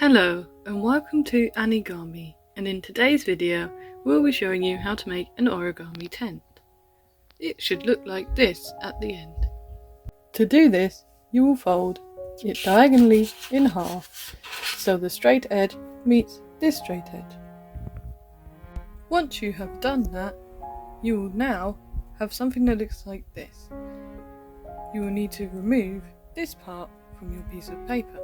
Hello and welcome to Anniegarmi, and in today's video we'll be showing you how to make an origami tent. It should look like this at the end. To do this, you will fold it diagonally in half so the straight edge meets this straight edge. Once you have done that, you will now have something that looks like this. You will need to remove this part from your piece of paper.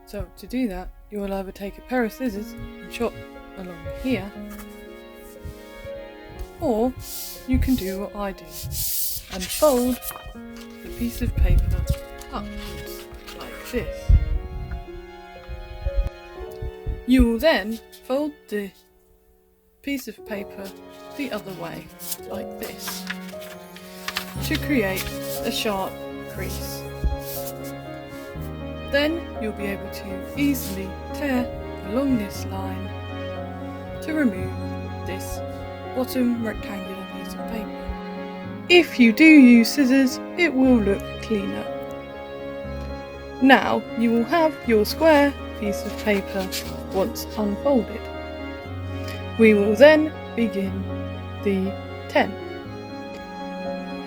So to do that, you will either take a pair of scissors and chop along here, or you can do what I do and fold the piece of paper upwards like this. You will then fold the piece of paper the other way like this to create a sharp crease. Then you'll be able to easily tear along this line to remove this bottom rectangular piece of paper. If you do use scissors, it will look cleaner. Now you will have your square piece of paper once unfolded. We will then begin the tent.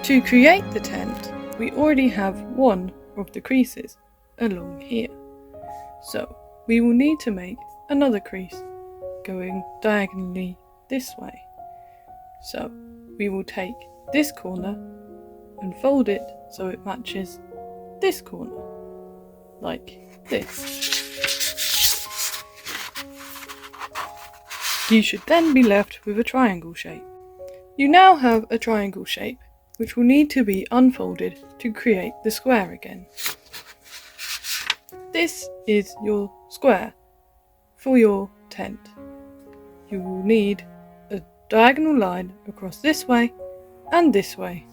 To create the tent, we already have one of the creases along here, so we will need to make another crease going diagonally this way. So we will take this corner and fold it so it matches this corner like this. You should then be left with a triangle shape. You now have a triangle shape which will need to be unfolded to create the square again. This is your square for your tent. You will need a diagonal line across this way and this way.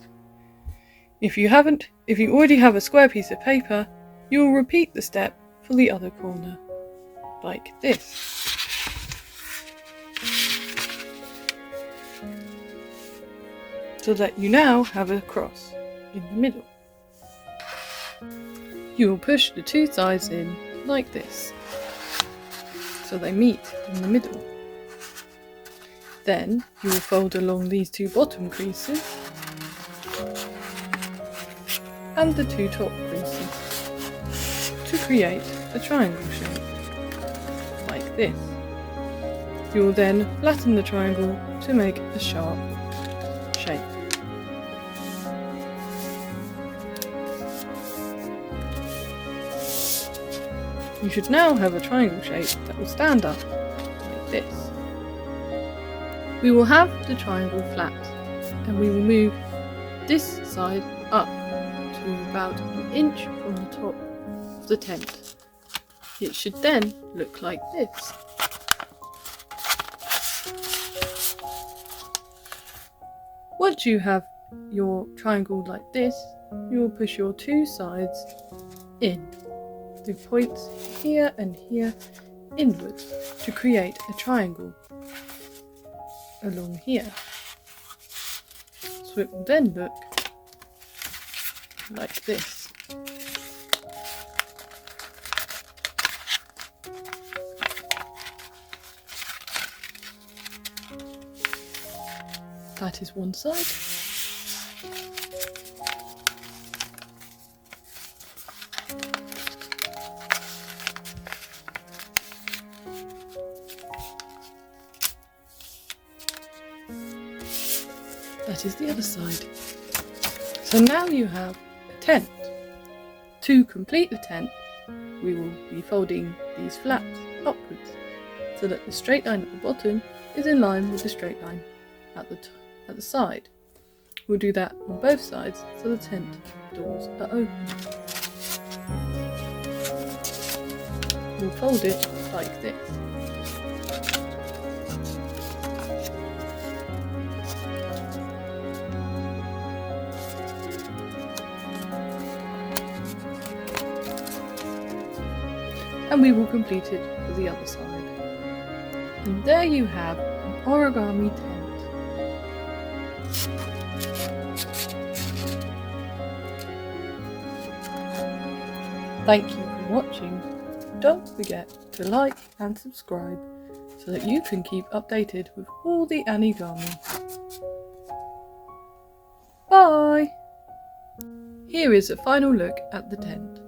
If you already have a square piece of paper, you will repeat the step for the other corner, like this. So that you now have a cross in the middle. You will push the two sides in like this, so they meet in the middle. Then you will fold along these two bottom creases and the two top creases to create a triangle shape, like this. You will then flatten the triangle to make a sharp shape. You should now have a triangle shape that will stand up like this. We will have the triangle flat, and we will move this side up to about an inch from the top of the tent. It should then look like this. Once you have your triangle like this, you will push your two sides in, the points here and here inwards to create a triangle along here. So it will then look like this. That is one side. That is the other side. So now you have a tent. To complete the tent, we will be folding these flaps upwards so that the straight line at the bottom is in line with the straight line at the side. We'll do that on both sides so the tent doors are open. We'll fold it like this. And we will complete it for the other side. And there you have an origami tent. Thank you for watching. don't forget to like and subscribe so that you can keep updated with all the Anniegarmi. Bye! Here is a final look at the tent.